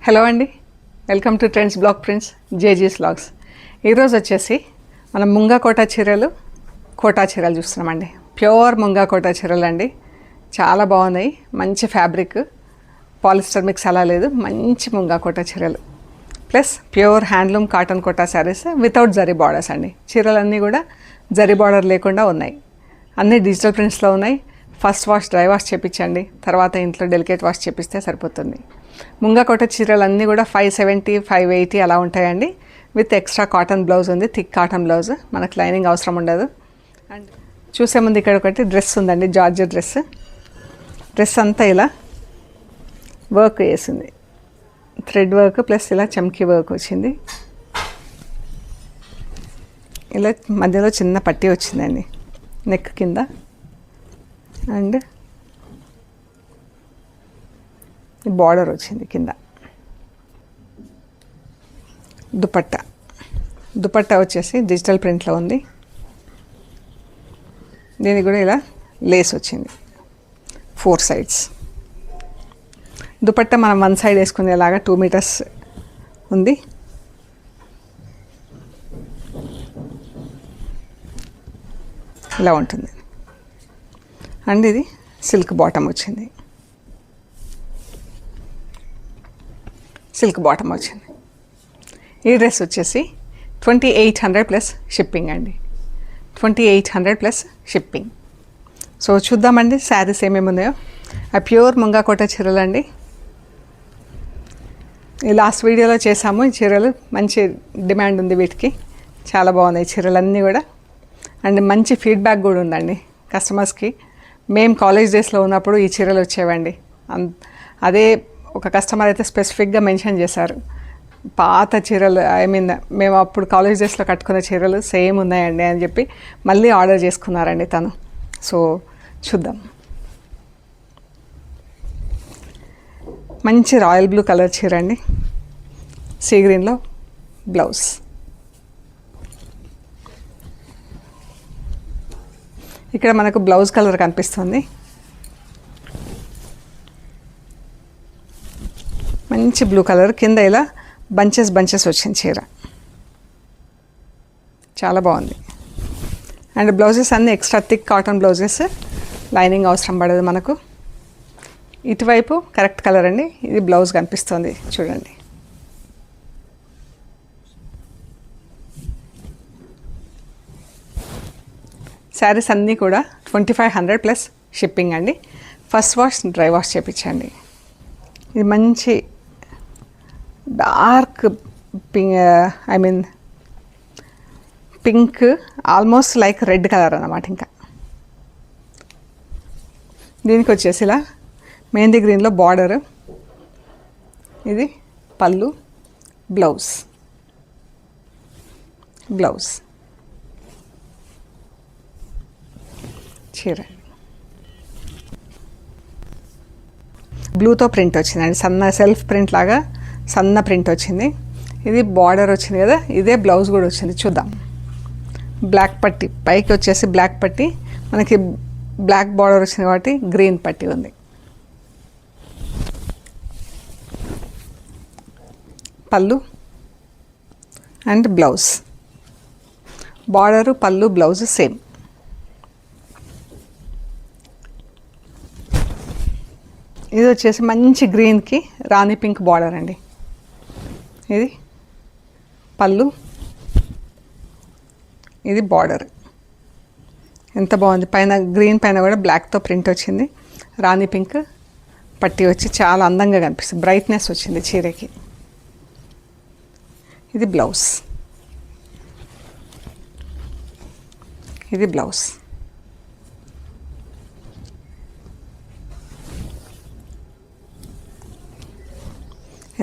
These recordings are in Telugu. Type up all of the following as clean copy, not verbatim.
హలో అండి, welcome to trends blog prints జేజీస్ వ్లాగ్స్. ఈరోజు వచ్చేసి మనం ముంగా కోటా చీరలు చూస్తున్నామండి. ప్యూర్ ముంగా కోటా చీరలు అండి. చాలా బాగున్నాయి. మంచి ఫ్యాబ్రిక్, పాలిస్టర్ మిక్స్ అలా లేదు. మంచి ముంగా కోటా చీరలు plus pure handloom cotton Kota saris without zari borders అండి. చీరలన్నీ కూడా జరీ బార్డర్ లేకుండా ఉన్నాయి. అన్నీ డిజిటల్ ప్రింట్స్లో ఉన్నాయి. ఫస్ట్ వాష్ డ్రై వాష్ చేపించండి, తర్వాత ఇంట్లో డెలికేట్ వాష్ చేపిస్తే సరిపోతుంది. ముంగా కోటా చీరలు అన్నీ కూడా 570, 580 అలా ఉంటాయండి. విత్ ఎక్స్ట్రా కాటన్ బ్లౌజ్ ఉంది, థిక్ కాటన్ బ్లౌజ్. మనకు లైనింగ్ అవసరం ఉండదు. అండ్ చూసే ముందు ఇక్కడ ఒకటి డ్రెస్ ఉందండి, జార్జెట్ డ్రెస్ అంతా ఇలా వర్క్ వేసింది, థ్రెడ్ వర్క్ ప్లస్ ఇలా చమ్కీ వర్క్ వచ్చింది. ఇలా మధ్యలో చిన్న పట్టీ వచ్చిందండి నెక్ కింద. అండ్ బార్డర్ వచ్చింది కింద. దుపట్టా వచ్చేసి డిజిటల్ ప్రింట్లో ఉంది. దీనికి కూడా ఇలా లేస్ వచ్చింది 4 sides. దుపట్టా మనం 1 side వేసుకునేలాగా 2 meters ఉంది. ఇలా ఉంటుంది. అండ్ ఇది సిల్క్ బాటమ్ వచ్చింది. ఈ డ్రెస్ వచ్చేసి 2800 ప్లస్ షిప్పింగ్ అండి. 2800 ప్లస్ షిప్పింగ్. సో చూద్దామండి శారీస్ ఏమేమి ఉన్నాయో. ఆ ప్యూర్ ముంగా కోటా చీరలు అండి. ఈ లాస్ట్ వీడియోలో చేసాము. ఈ చీరలు మంచి డిమాండ్ ఉంది వీటికి. చాలా బాగున్నాయి చీరలన్నీ కూడా. అండ్ మంచి ఫీడ్బ్యాక్ కూడా ఉందండి కస్టమర్స్కి. మేము కాలేజ్ డేస్లో ఉన్నప్పుడు ఈ చీరలు వచ్చేవండి. అదే ఒక కస్టమర్ అయితే స్పెసిఫిక్గా మెన్షన్ చేశారు, పాత చీరలు మేము అప్పుడు కాలేజ్ డేస్లో కట్టుకున్న చీరలు సేమ్ ఉన్నాయండి అని చెప్పి మళ్ళీ ఆర్డర్ చేసుకున్నారండి తను. సో చూద్దాం. మంచి రాయల్ బ్లూ కలర్ చీర అండి, సీ గ్రీన్లో బ్లౌజ్. ఇక్కడ మనకు బ్లౌజ్ కలర్ కనిపిస్తుంది. మంచి బ్లూ కలర్ కింద ఇలా బంచెస్ వచ్చింది చీర. చాలా బాగుంది. అండ్ బ్లౌజెస్ అన్నీ extra thick cotton blouses, lining అవసరం పడదు మనకు. ఇటువైపు కరెక్ట్ కలర్ అండి. ఇది బ్లౌజ్ కనిపిస్తుంది చూడండి. శారీస్ అన్నీ కూడా 2500 ప్లస్ షిప్పింగ్ అండి. ఫస్ట్ వాష్ డ్రై వాష్ చేయించండి. ఇది మంచి dark pink almost like red colour అన్నమాట. ఇంకా దీనికి వచ్చేసి ఇలా మెహందీ గ్రీన్లో బార్డర్. ఇది పళ్ళు, బ్లౌజ్. చీర బ్లూతో ప్రింట్ వచ్చిందండి, సన్న సెల్ఫ్ ప్రింట్ లాగా సన్న ప్రింట్ వచ్చింది. ఇది బార్డర్ వచ్చింది కదా, ఇదే బ్లౌజ్ కూడా వచ్చింది. చూద్దాం. బ్లాక్ పట్టీ పైకి వచ్చేసి బ్లాక్ పట్టీ, మనకి బ్లాక్ బార్డర్ వచ్చింది కాబట్టి గ్రీన్ పట్టీ ఉంది. పళ్ళు అండ్ బ్లౌజ్. బార్డరు, పళ్ళు, బ్లౌజ్ సేమ్. ఇది వచ్చేసి మంచి గ్రీన్కి రాణి పింక్ బార్డర్ అండి. ఇది పళ్ళు, ఇది బార్డర్. ఎంత బాగుంది. పైన గ్రీన్ పైన కూడా బ్లాక్తో ప్రింట్ వచ్చింది. రాణి పింక్ పట్టీ వచ్చి చాలా అందంగా కనిపిస్తుంది. బ్రైట్నెస్ వచ్చింది చీరకి. ఇది బ్లౌజ్.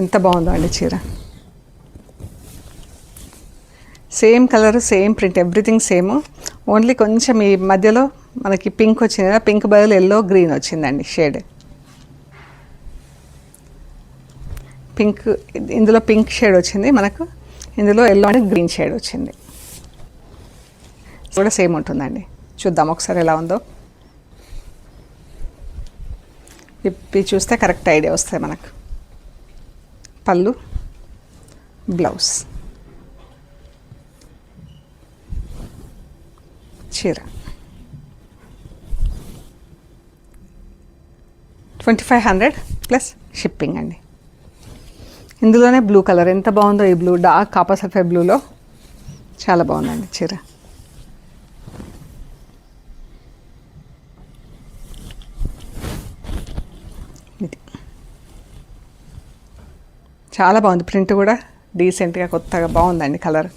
ఎంత బాగుందో అండి చీర. Same colour, same print, everything same. Only కొంచెం ఈ మధ్యలో మనకి పింక్ వచ్చింది కదా, పింక్ బదులు ఎల్లో గ్రీన్ వచ్చిందండి షేడ్. పింక్, ఇందులో పింక్ షేడ్ వచ్చింది మనకు, ఇందులో ఎల్లో అండ్ గ్రీన్ షేడ్ వచ్చింది. కూడా సేమ్ ఉంటుందండి. చూద్దాం ఒకసారి ఎలా ఉందో. విప్పి చూస్తే కరెక్ట్ ఐడియా వస్తుంది మనకు. పళ్ళు, బ్లౌజ్, చీర 2500 ప్లస్ షిప్పింగ్ అండి. ఇందులోనే బ్లూ కలర్ ఎంత బాగుందో, ఈ బ్లూ డార్క్ కాపర్ సల్ఫేట్ బ్లూలో చాలా బాగుందండి చీర. ఇది చాలా బాగుంది, ప్రింట్ కూడా డీసెంట్గా కొత్తగా బాగుందండి కలర్.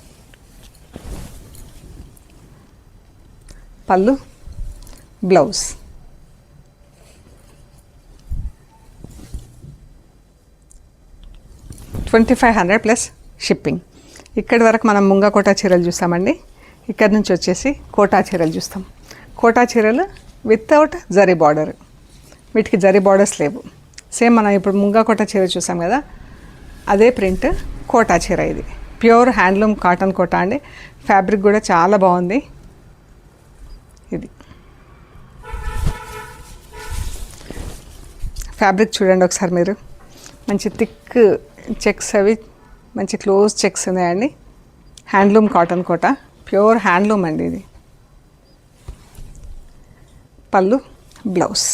పళ్ళు, బ్లౌజ్, $2500 ప్లస్ షిప్పింగ్. ఇక్కడి వరకు మనం ముంగా కోటా చీరలు చూస్తామండి. ఇక్కడి నుంచి వచ్చేసి కోటా చీరలు చూస్తాం. కోటా చీరలు వితౌట్ జరీ బార్డర్, వీటికి జరీ బార్డర్స్ లేవు. సేమ్ మనం ఇప్పుడు ముంగా కోటా చీర చూసాం కదా, అదే ప్రింట్ కోటా చీర. ఇది ప్యూర్ హ్యాండ్లూమ్ కాటన్ కోటా అండి. ఫ్యాబ్రిక్ కూడా చాలా బాగుంది. ఇది ఫ్యాబ్రిక్ చూడండి ఒకసారి మీరు, మంచి థిక్ చెక్స్, అవి మంచి క్లోజ్ చెక్స్ ఉన్నాయండి. Handloom cotton Kota, pure handloom అండి ఇది. పళ్ళు, బ్లౌజ్,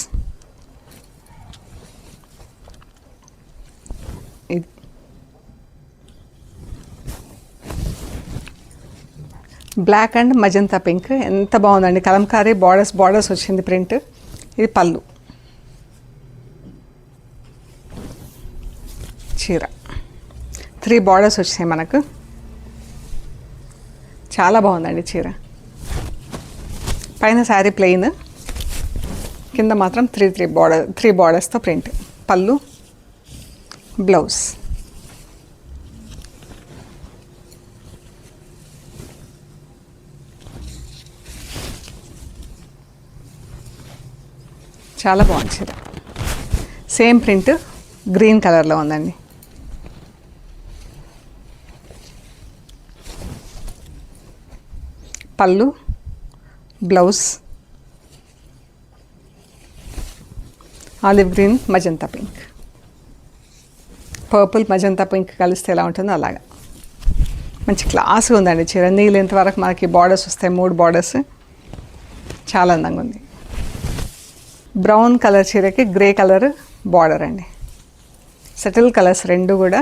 ఇది బ్లాక్ అండ్ మజంతా పింక్, ఎంత బాగుందండి. కలంకారీ బార్డర్స్ వచ్చింది ప్రింట్. ఇది పళ్ళు, చీర 3 బార్డర్స్ వచ్చాయి మనకు. చాలా బాగుందండి చీర. పైన శారీ ప్లెయిన్, కింద మాత్రం 3 బార్డర్స్తో ప్రింట్. పళ్ళు, బ్లౌజ్, చాలా బాగుంది చీర. సేమ్ ప్రింట్ గ్రీన్ కలర్లో ఉందండి. పళ్ళు, blouse, olive green magenta pink, purple magenta pink కలిస్తే ఎలా ఉంటుందో అలాగా మంచి క్లాస్గా ఉందండి చీర. నీళ్ళు ఎంతవరకు మనకి బార్డర్స్ వస్తాయి, 3 బార్డర్స్, చాలా అందంగా ఉంది. బ్రౌన్ కలర్ చీరకి గ్రే కలర్ బార్డర్ అండి. సెటిల్ కలర్స్ రెండు కూడా.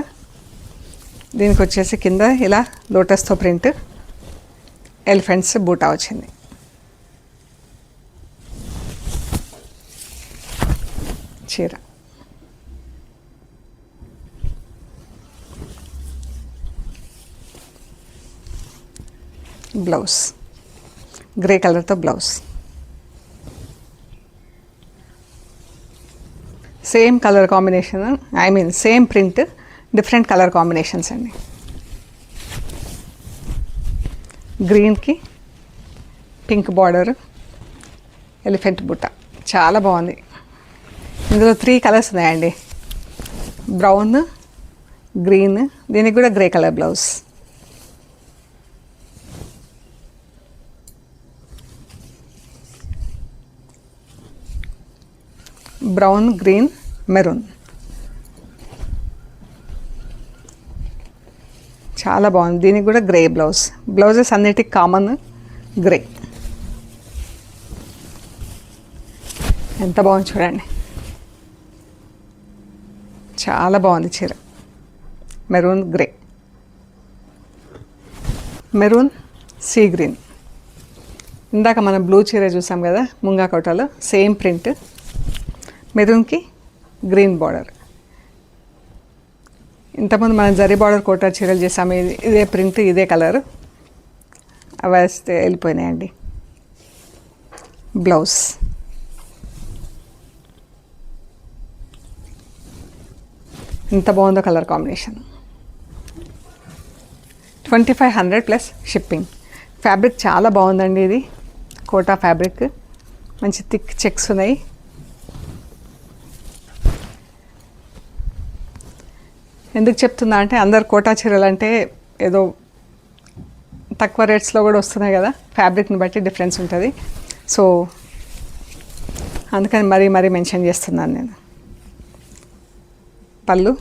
దీనికి వచ్చేసి కింద ఇలా లోటస్తో ప్రింట్, ఎలిఫెంట్స్ బూటా వచ్చింది. చీర బ్లౌజ్, గ్రే కలర్తో blouse. Same colour combination, same print, different colour combinations అండి. గ్రీన్కి పింక్ బార్డర్, ఎలిఫెంట్ బుట్ట, చాలా బాగుంది. ఇందులో 3 కలర్స్ ఉన్నాయండి, బ్రౌన్, గ్రీన్, దీనికి కూడా grey colour blouse. Brown, green, maroon, చాలా బాగుంది. దీనికి కూడా గ్రే బ్లౌజ్. బ్లౌజెస్ అన్నిటికి కామన్ గ్రే. ఎంత బాగుంది చూడండి, చాలా బాగుంది చీర. Maroon, grey, maroon, sea green. ఇందాక మనం బ్లూ చీర చూసాం కదా ముంగా కోటలో, సేమ్ ప్రింట్, మెరూన్కి గ్రీన్ బార్డర్. ఇంతకుముందు మనం జరీ బార్డర్ కోటా చీరలు చేసాము, ఇదే ప్రింట్, ఇదే కలర్, అవి వేస్తే వెళ్ళిపోయినాయండి. బ్లౌజ్, ఎంత బాగుందో colour combination. 2500 plus shipping. Fabric చాలా బాగుందండి. ఇది కోటా ఫ్యాబ్రిక్, మంచి థిక్ చెక్స్ ఉన్నాయి. ఎందుకు చెప్తున్నా అంటే, అందరు కోటా చీరలు అంటే ఏదో తక్కువ రేట్స్లో కూడా వస్తున్నాయి కదా, ఫ్యాబ్రిక్ని బట్టి డిఫరెన్స్ ఉంటుంది. సో అందుకని మరీ మెన్షన్ చేస్తున్నాను నేను. పళ్ళు,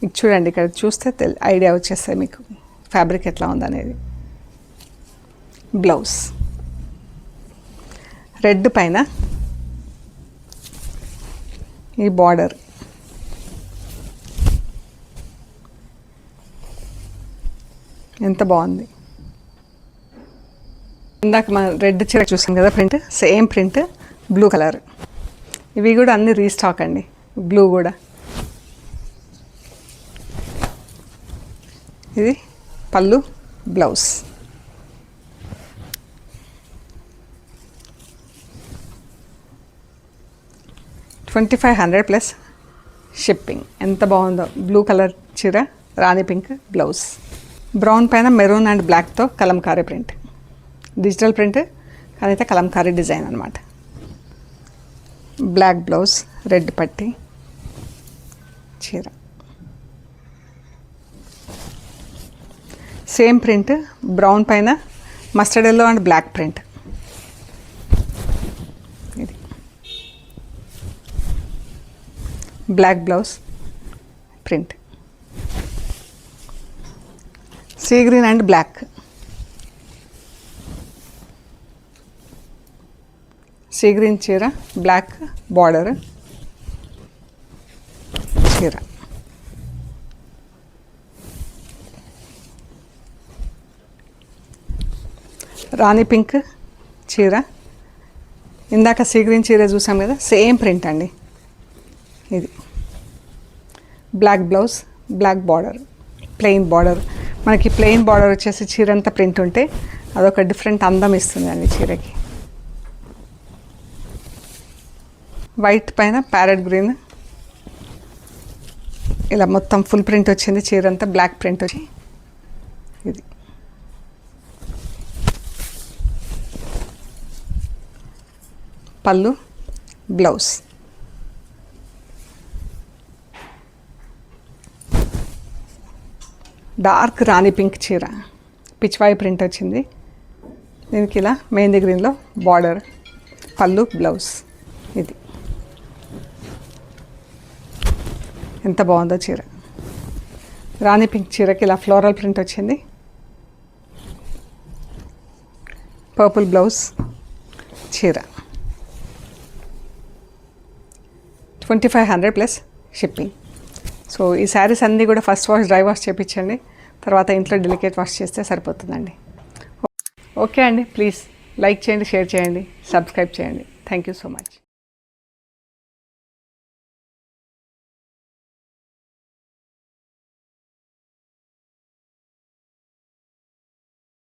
ఇది చూడండి, ఇక్కడ చూస్తే ఐడియా వచ్చేస్తాయి మీకు ఫ్యాబ్రిక్ ఎట్లా ఉందనేది. బ్లౌజ్ రెడ్ పైన ఈ బార్డర్, ఎంత బాగుంది. ఇందాక మనం రెడ్ చీర చూసాం కదా print, same print blue colour. ఇవి కూడా అన్ని రీస్టాక్ అండి, బ్లూ కూడా. ఇది పళ్ళు, బ్లౌజ్. $2500 plus shipping. ఎంత బాగుందో, బ్లూ కలర్ చీర, రాణి పింక్ బ్లౌజ్. బ్రౌన్ పైన మెరూన్ అండ్ బ్లాక్తో కలంకారీ ప్రింట్, డిజిటల్ ప్రింట్ కానీ అయితే కలంకారీ డిజైన్ అనమాట. బ్లాక్ బ్లౌజ్, రెడ్ పట్టి చీర. సేమ్ ప్రింట్ బ్రౌన్ పైన mustard yellow and black print. ఇది black blouse print, sea green and black. Sea green చీర, బ్లాక్ బార్డర్ చీర. రాణి పింక్ చీర, ఇందాక సీ గ్రీన్ చీర చూసాం కదా, సేమ్ ప్రింట్ అండి. ఇది black blouse, black border, plain border. మనకి ప్లెయిన్ బార్డర్ వచ్చేసి చీర అంతా ప్రింట్ ఉంటే అదొక డిఫరెంట్ అందం ఇస్తుంది అండి చీరకి. వైట్ పైన ప్యారెట్ గ్రీన్, ఇలా మొత్తం ఫుల్ ప్రింట్ వచ్చింది చీర అంతా, బ్లాక్ ప్రింట్ వచ్చి. ఇది పళ్ళు, బ్లౌజ్. డార్క్ రాణి పింక్ చీర, పిచ్వాయి ప్రింట్ వచ్చింది. దీనికి ఇలా మెహందీ గ్రీన్లో బార్డర్, పళ్ళు, బ్లౌజ్. ఇది ఎంత బాగుందో చీర. రాణి పింక్ చీరకి ఇలా ఫ్లోరల్ ప్రింట్ వచ్చింది. పర్పుల్ బ్లౌజ్ చీర. 2500 ప్లస్ షిప్పింగ్. సో ఈ శారీస్ అన్నీ కూడా ఫస్ట్ వాష్, డ్రై వాష్ చేయించండి. తర్వాత ఇంట్లో డెలికేట్ వాష్ చేస్తే సరిపోతుందండి. ఓకే అండి, ప్లీజ్ లైక్ చేయండి, షేర్ చేయండి, సబ్స్క్రైబ్ చేయండి. Thank you so much.